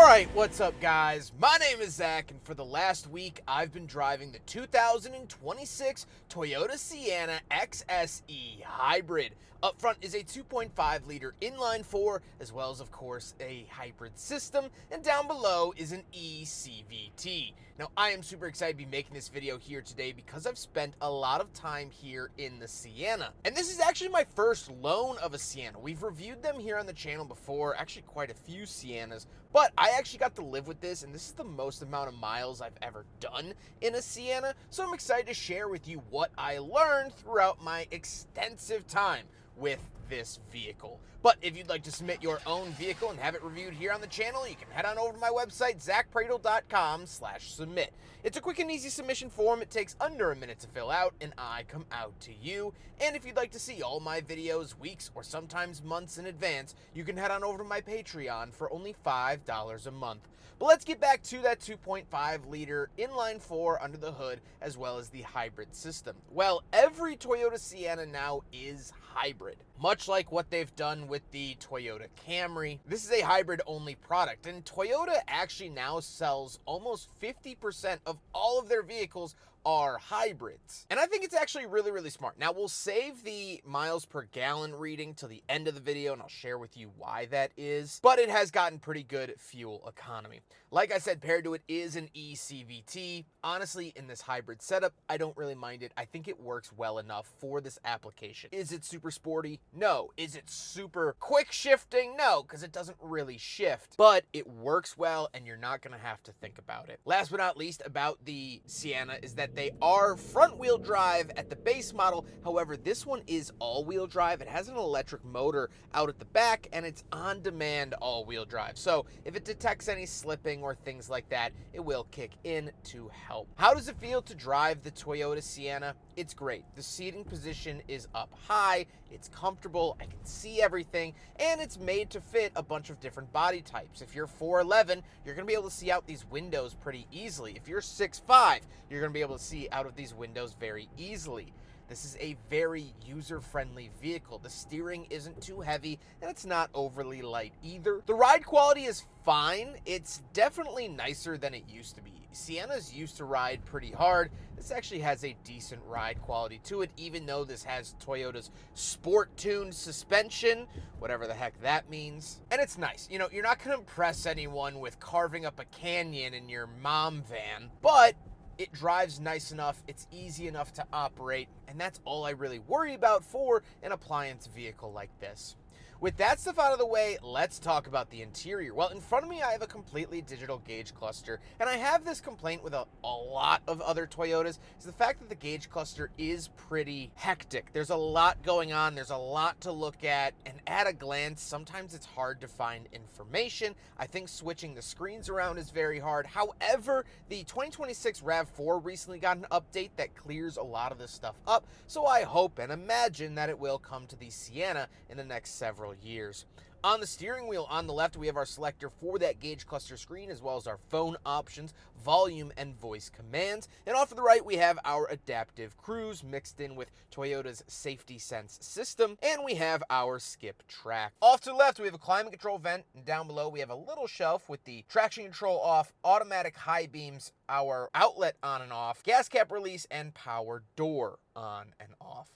Alright, what's up guys? My name is Zack, and for the last week I've been driving the 2026 Toyota Sienna XSE Hybrid. Up front is a 2.5 liter inline-4, as well as of course a hybrid system, and down below is an eCVT. Now I am super excited to be making this video here today because I've spent a lot of time here in the Sienna. And this is actually my first loan of a Sienna. We've reviewed them here on the channel before, actually quite a few Siennas, but I actually got to live with this, and this is the most amount of miles I've ever done in a Sienna, so I'm excited to share with you what I learned throughout my extensive time with this vehicle. But if you'd like to submit your own vehicle and have it reviewed here on the channel, you can head on over to my website, zackpradel.com/submit. It's a quick and easy submission form. It takes under a minute to fill out, and I come out to you. And if you'd like to see all my videos weeks or sometimes months in advance, you can head on over to my Patreon for only $5 a month. But let's get back to that 2.5 liter inline-4 under the hood, as well as the hybrid system. Well, every Toyota Sienna now is hybrid. Much like what they've done with the Toyota Camry, this is a hybrid-only product, and Toyota actually now sells almost 50% of all of their vehicles are hybrids. And I think it's actually really, really smart. Now, we'll save the miles per gallon reading till the end of the video, and I'll share with you why that is, but it has gotten pretty good fuel economy. Like I said, paired to it is an eCVT. Honestly, in this hybrid setup, I don't really mind it. I think it works well enough for this application. Is it super sporty? No. Is it super quick shifting? No, because it doesn't really shift, but it works well, and you're not gonna have to think about it. Last but not least about the Sienna is that they are front-wheel drive at the base model. However, this one is all-wheel drive. It has an electric motor out at the back, and it's on-demand all-wheel drive. So if it detects any slipping or things like that, it will kick in to help. How does it feel to drive the Toyota Sienna? It's great. The seating position is up high, it's comfortable, I can see everything, and it's made to fit a bunch of different body types. If you're 4'11", you're going to be able to see out these windows pretty easily. If you're 6'5", you're going to be able to see out of these windows very easily. This is a very user-friendly vehicle. The steering isn't too heavy, and it's not overly light either. The ride quality is fine. It's definitely nicer than it used to be. Siennas used to ride pretty hard. This actually has a decent ride quality to it, even though this has Toyota's sport-tuned suspension, whatever the heck that means. And it's nice. You know, you're not going to impress anyone with carving up a canyon in your mom van, but it drives nice enough, it's easy enough to operate, and that's all I really worry about for an appliance vehicle like this. With that stuff out of the way, let's talk about the interior. Well, in front of me, I have a completely digital gauge cluster, and I have this complaint with a lot of other Toyotas, is the fact that the gauge cluster is pretty hectic. There's a lot going on, there's a lot to look at, and at a glance, sometimes it's hard to find information. I think switching the screens around is very hard. However, the 2026 RAV4 recently got an update that clears a lot of this stuff up, so I hope and imagine that it will come to the Sienna in the next several years. On the steering wheel on the left, we have our selector for that gauge cluster screen, as well as our phone options, volume, and voice commands. And off to the right, we have our adaptive cruise mixed in with Toyota's safety sense system, and we have our skip track. Off to the left, we have a climate control vent, and down below, we have a little shelf with the traction control off, automatic high beams, our outlet on and off, gas cap release, and power door on and off.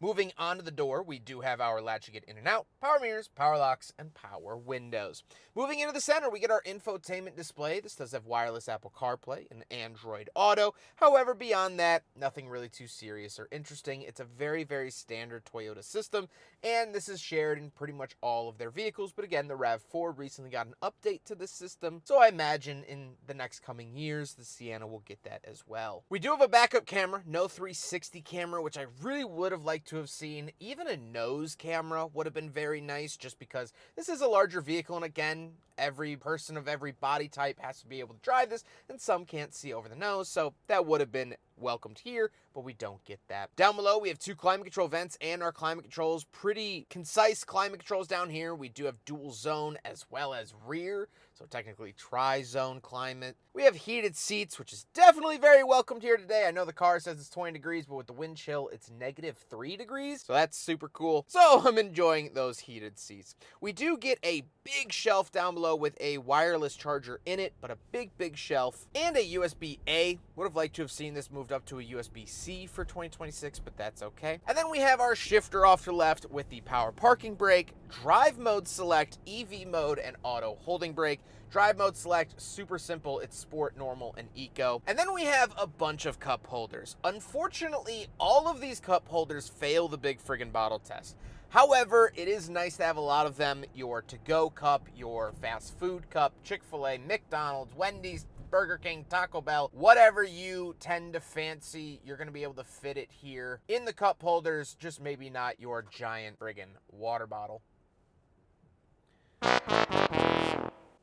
Moving onto the door, we do have our latch to get in and out, power mirrors, power locks, and power windows. Moving into the center, we get our infotainment display. This does have wireless Apple CarPlay and Android Auto. However, beyond that, nothing really too serious or interesting. It's a very, very standard Toyota system, and this is shared in pretty much all of their vehicles. But again, the RAV4 recently got an update to this system, so I imagine in the next coming years, the Sienna will get that as well. We do have a backup camera, no 360 camera, which I really would have liked to have seen. Even a nose camera would have been very nice, just because this is a larger vehicle, and again, every person of every body type has to be able to drive this, and some can't see over the nose, so that would have been welcomed here, but we don't get that. Down below, we have 2 climate control vents and our climate controls. Pretty concise climate controls down here. We do have dual zone as well as rear, so technically tri-zone climate. We have heated seats, which is definitely very welcomed here today. I know the car says it's 20 degrees, but with the wind chill, it's -3 degrees, so that's super cool. So I'm enjoying those heated seats. We do get a big shelf down below with a wireless charger in it, but a big shelf and a USB-A. Would have liked to have seen this moved up to a USB-C for 2026, but that's okay. And then we have our shifter off to the left with the power parking brake, drive mode select, EV mode, and auto holding brake. Drive mode select, super simple. It's sport, normal, and eco. And then we have a bunch of cup holders. Unfortunately, all of these cup holders fail the big friggin' bottle test. However, it is nice to have a lot of them. Your to-go cup, your fast food cup, Chick-fil-A, McDonald's, Wendy's, Burger King, Taco Bell, whatever you tend to fancy, you're going to be able to fit it here in the cup holders, just maybe not your giant friggin' water bottle.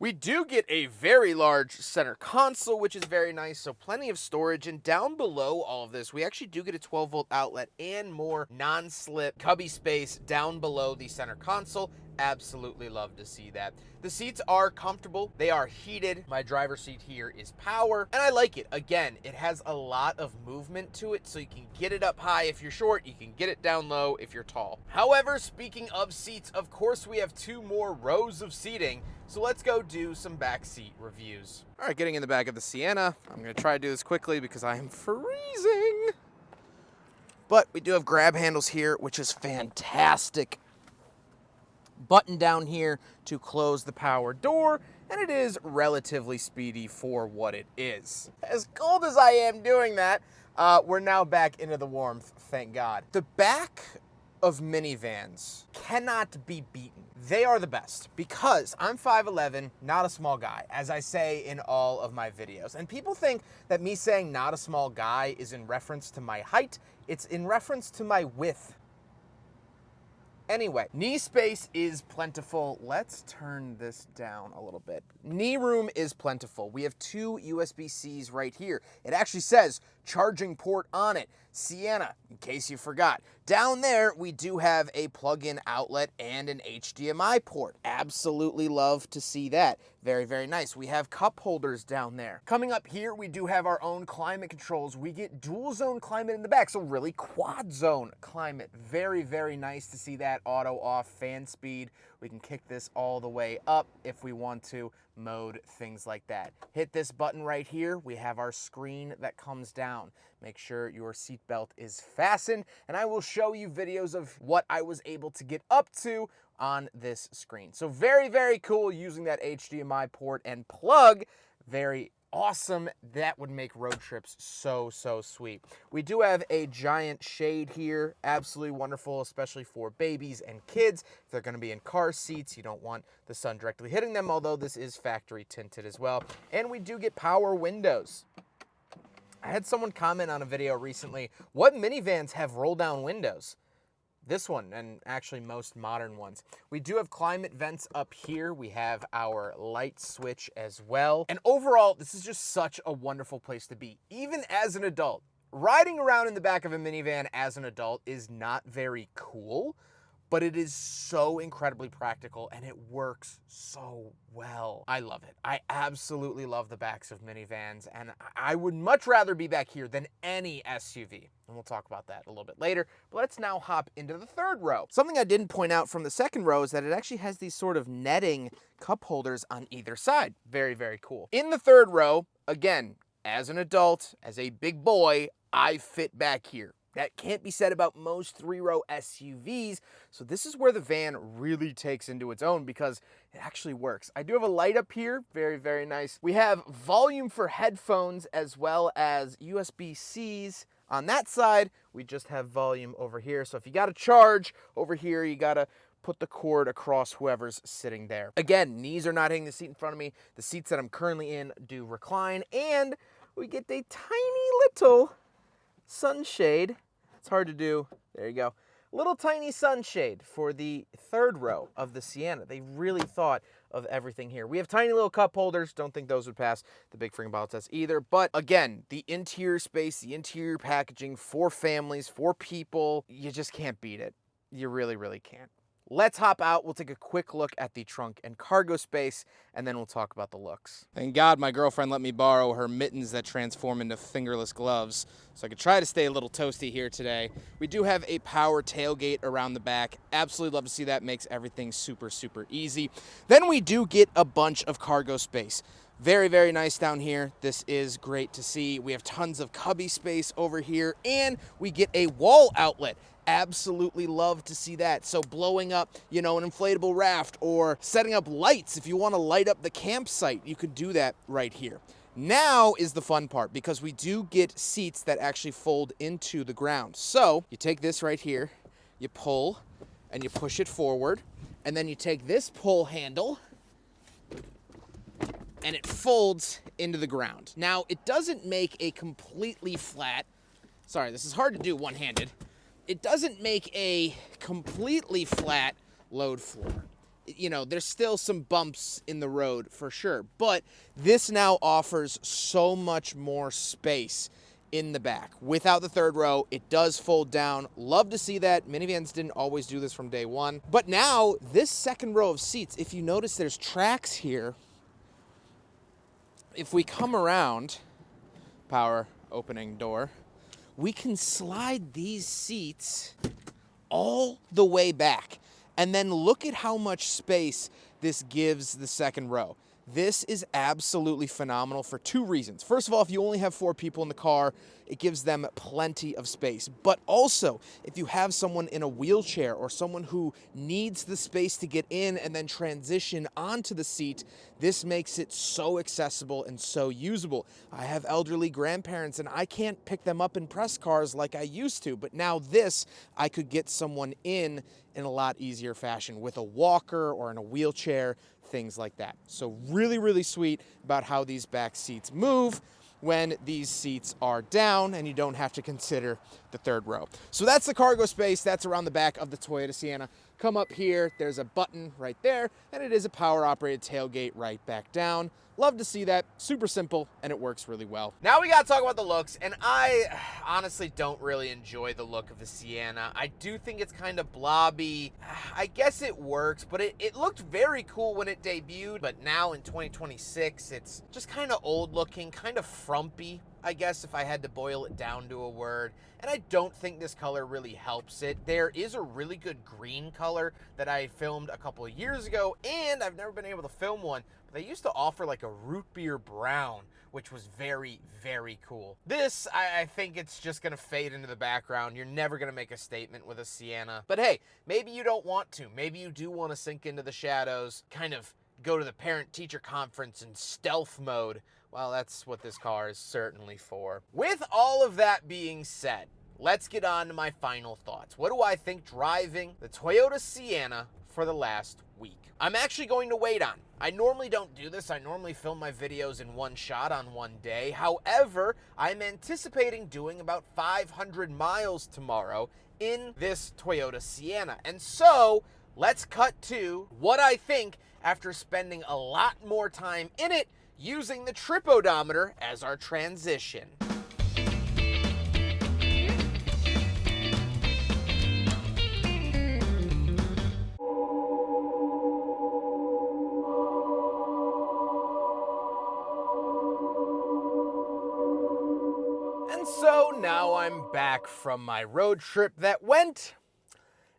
We do get a very large center console, which is very nice, so plenty of storage. And down below all of this, we actually do get a 12-volt outlet and more non-slip cubby space down below the center console. Absolutely love to see that. The seats are comfortable. They are heated. My driver's seat here is power, and I like it. Again, it has a lot of movement to it, so you can get it up high if you're short. You can get it down low if you're tall. However, speaking of seats, of course, we have 2 more rows of seating, so let's go do some back seat reviews. All right, getting in the back of the Sienna. I'm going to try to do this quickly because I am freezing. But we do have grab handles here, which is fantastic. Button down here to close the power door, and it is relatively speedy for what it is. As cold as I am doing that, we're now back into the warmth, thank God. The back of minivans cannot be beaten. They are the best because I'm 5'11", not a small guy, as I say in all of my videos. And people think that me saying not a small guy is in reference to my height. It's in reference to my width. Anyway, knee space is plentiful. Let's turn this down a little bit. Knee room is plentiful. We have 2 USB-Cs right here. It actually says charging port on it. Sienna, in case you forgot. Down there, we do have a plug-in outlet and an HDMI port. Absolutely love to see that. Very, very nice. We have cup holders down there. Coming up here, we do have our own climate controls. We get dual zone climate in the back, so really quad zone climate. Very, very nice to see that. Auto off, fan speed. We can kick this all the way up if we want to, mode, things like that. Hit this button right here. We have our screen that comes down. Make sure your seatbelt is fastened, and I will show you videos of what I was able to get up to on this screen. So very, very cool using that HDMI port and plug. Very awesome. That would make road trips so sweet. We do have a giant shade here. Absolutely wonderful, especially for babies and kids. If they're going to be in car seats, you don't want the sun directly hitting them, although this is factory tinted as well. And we do get power windows. I had someone comment on a video recently, what minivans have roll-down windows? This one, and actually most modern ones. We do have climate vents up here. We have our light switch as well. And overall, this is just such a wonderful place to be. Even as an adult, riding around in the back of a minivan as an adult is not very cool, but it is so incredibly practical and it works so well. I love it. I absolutely love the backs of minivans, and I would much rather be back here than any SUV. And we'll talk about that a little bit later. But let's now hop into the third row. Something I didn't point out from the second row is that it actually has these sort of netting cup holders on either side. Very, very cool. In the third row, again, as an adult, as a big boy, I fit back here. That can't be said about most 3-row SUVs, so this is where the van really takes into its own because it actually works. I do have a light up here, very, very nice. We have volume for headphones as well as USB-Cs. On that side, we just have volume over here, so if you got a charge over here, you gotta put the cord across whoever's sitting there. Again, knees are not hitting the seat in front of me. The seats that I'm currently in do recline, and we get a tiny little sunshade. It's hard to do. There you go. Little tiny sunshade for the third row of the Sienna. They really thought of everything here. We have tiny little cup holders. Don't think those would pass the big freaking bottle test either. But again, the interior space, the interior packaging for families, for people, you just can't beat it. You really, really can't. Let's hop out. We'll take a quick look at the trunk and cargo space, and then we'll talk about the looks. Thank God my girlfriend let me borrow her mittens that transform into fingerless gloves, so I could try to stay a little toasty here today. We do have a power tailgate around the back. Absolutely love to see that. Makes everything super, super easy. Then we do get a bunch of cargo space. Very, very nice down here. This is great to see. We have tons of cubby space over here, and we get a wall outlet. Absolutely love to see that. So blowing up, an inflatable raft or setting up lights. If you want to light up the campsite, you could do that right here. Now is the fun part, because we do get seats that actually fold into the ground. So you take this right here, you pull and you push it forward, and then you take this pull handle and it folds into the ground. Now, it doesn't make a completely flat, sorry, this is hard to do one-handed. It doesn't make a completely flat load floor. There's still some bumps in the road for sure, but this now offers so much more space in the back. Without the third row, it does fold down. Love to see that. Minivans didn't always do this from day one, but now this second row of seats, if you notice there's tracks here. If we come around, power opening door, we can slide these seats all the way back. And then look at how much space this gives the second row. This is absolutely phenomenal for two reasons. First of all, if you only have 4 people in the car, it gives them plenty of space. But also, if you have someone in a wheelchair or someone who needs the space to get in and then transition onto the seat, this makes it so accessible and so usable. I have elderly grandparents and I can't pick them up in press cars like I used to, but now this, I could get someone in a lot easier fashion with a walker or in a wheelchair, things like that. So really, really sweet about how these back seats move when these seats are down and you don't have to consider the third row. So that's the cargo space. That's around the back of the Toyota Sienna. Come up here, there's a button right there, and it is a power operated tailgate right back down. Love to see that. Super simple, and it works really well. Now we gotta talk about the looks, and I honestly don't really enjoy the look of the Sienna. I do think it's kind of blobby. I guess it works, but it looked very cool when it debuted, but now in 2026, it's just kind of old looking, kind of frumpy, I guess, if I had to boil it down to a word. And I don't think this color really helps it. There is a really good green color that I filmed a couple of years ago, and I've never been able to film one, but they used to offer like a root beer brown, which was very, very cool. This, I think it's just gonna fade into the background. You're never gonna make a statement with a Sienna. But hey, maybe you don't want to. Maybe you do want to sink into the shadows, kind of go to the parent-teacher conference in stealth mode. Well, that's what this car is certainly for. With all of that being said, let's get on to my final thoughts. What do I think driving the Toyota Sienna for the last week? I'm actually going to wait on. I normally don't do this. I normally film my videos in one shot on one day. However, I'm anticipating doing about 500 miles tomorrow in this Toyota Sienna. And so, let's cut to what I think after spending a lot more time in it, using the trip odometer as our transition. And so now I'm back from my road trip that went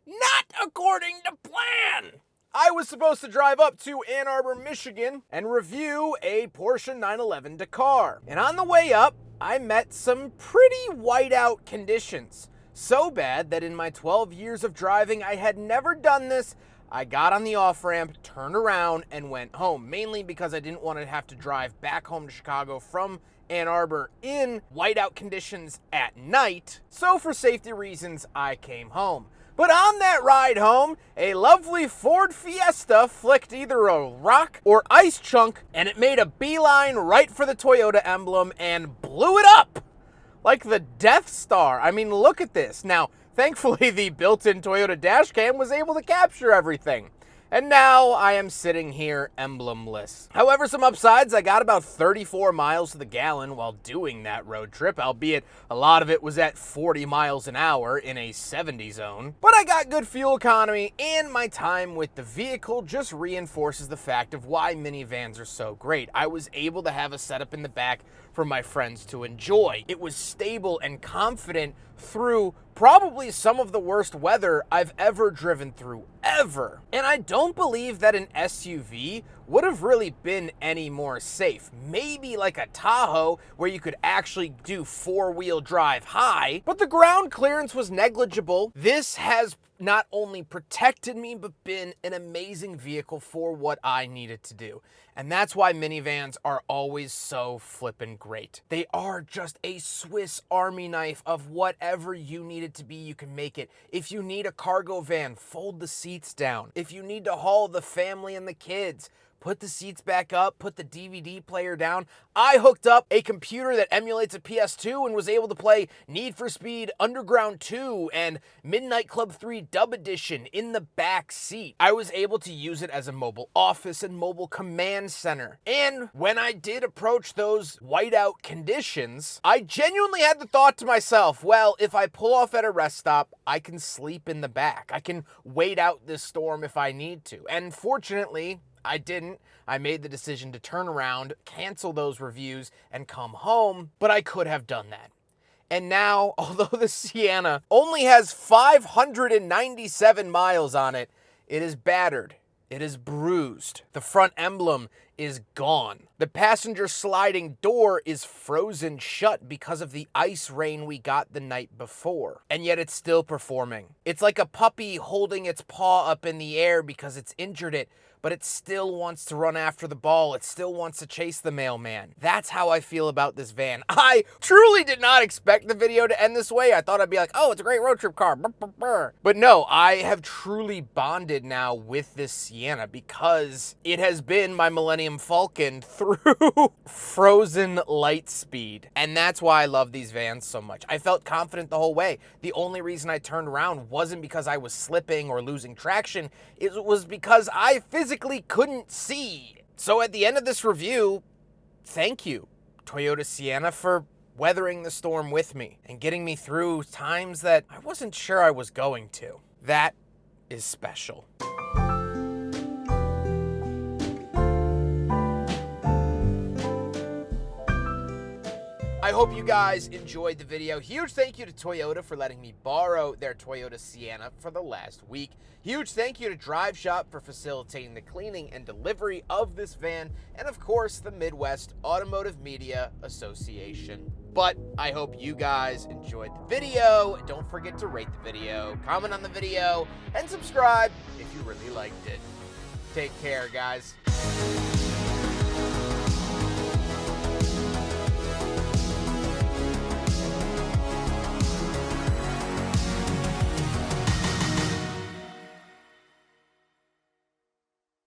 not according to plan. I was supposed to drive up to Ann Arbor, Michigan and review a Porsche 911 Dakar. And on the way up, I met some pretty whiteout conditions. So bad that in my 12 years of driving, I had never done this. I got on the off-ramp, turned around, and went home, mainly because I didn't want to have to drive back home to Chicago from Ann Arbor in whiteout conditions at night. So for safety reasons, I came home. But on that ride home, a lovely Ford Fiesta flicked either a rock or ice chunk, and it made a beeline right for the Toyota emblem and blew it up like the Death Star. I mean, look at this. Now, Thankfully, the built-in Toyota dashcam was able to capture everything. And now I am sitting here emblemless. However, some upsides, I got about 34 miles to the gallon while doing that road trip, albeit a lot of it was at 40 miles an hour in a 70 zone. But I got good fuel economy, and my time with the vehicle just reinforces the fact of why minivans are so great. I was able to have a setup in the back for my friends to enjoy. It was stable and confident through probably some of the worst weather I've ever driven through, ever. And I don't believe that an SUV would have really been any more safe. Maybe like a Tahoe where you could actually do four-wheel drive high, but the ground clearance was negligible. This has not only protected me, but been an amazing vehicle for what I needed to do. And that's why minivans are always so flippin' great. They are just a Swiss Army knife of whatever you need it to be, you can make it. If you need a cargo van, fold the seats down. If you need to haul the family and the kids, put the seats back up, put the DVD player down. I hooked up a computer that emulates a PS2 and was able to play Need for Speed Underground 2 and Midnight Club 3 Dub Edition in the back seat. I was able to use it as a mobile office and mobile command center. And when I did approach those whiteout conditions, I genuinely had the thought to myself, well, if I pull off at a rest stop, I can sleep in the back. I can wait out this storm if I need to. And fortunately, I didn't. I made the decision to turn around, cancel those reviews, and come home, but I could have done that. And now, although the Sienna only has 597 miles on it, it is battered. It is bruised. The front emblem is gone. The passenger sliding door is frozen shut because of the ice rain we got the night before. And yet it's still performing. It's like a puppy holding its paw up in the air because it's injured it, but it still wants to run after the ball. It still wants to chase the mailman. That's how I feel about this van. I truly did not expect the video to end this way. I thought I'd be like, oh, it's a great road trip car. But no, I have truly bonded now with this Sienna because it has been my Millennium Falcon through frozen light speed. And that's why I love these vans so much. I felt confident the whole way. The only reason I turned around wasn't because I was slipping or losing traction. It was because I physically couldn't see. So at the end of this review, thank you, Toyota Sienna, for weathering the storm with me and getting me through times that I wasn't sure I was going to. That is special. I hope you guys enjoyed the video. Huge thank you to Toyota for letting me borrow their Toyota Sienna for the last week. Huge thank you to Drive Shop for facilitating the cleaning and delivery of this van. And of course, the Midwest Automotive Media Association. But I hope you guys enjoyed the video. Don't forget to rate the video, comment on the video, and subscribe if you really liked it. Take care, guys.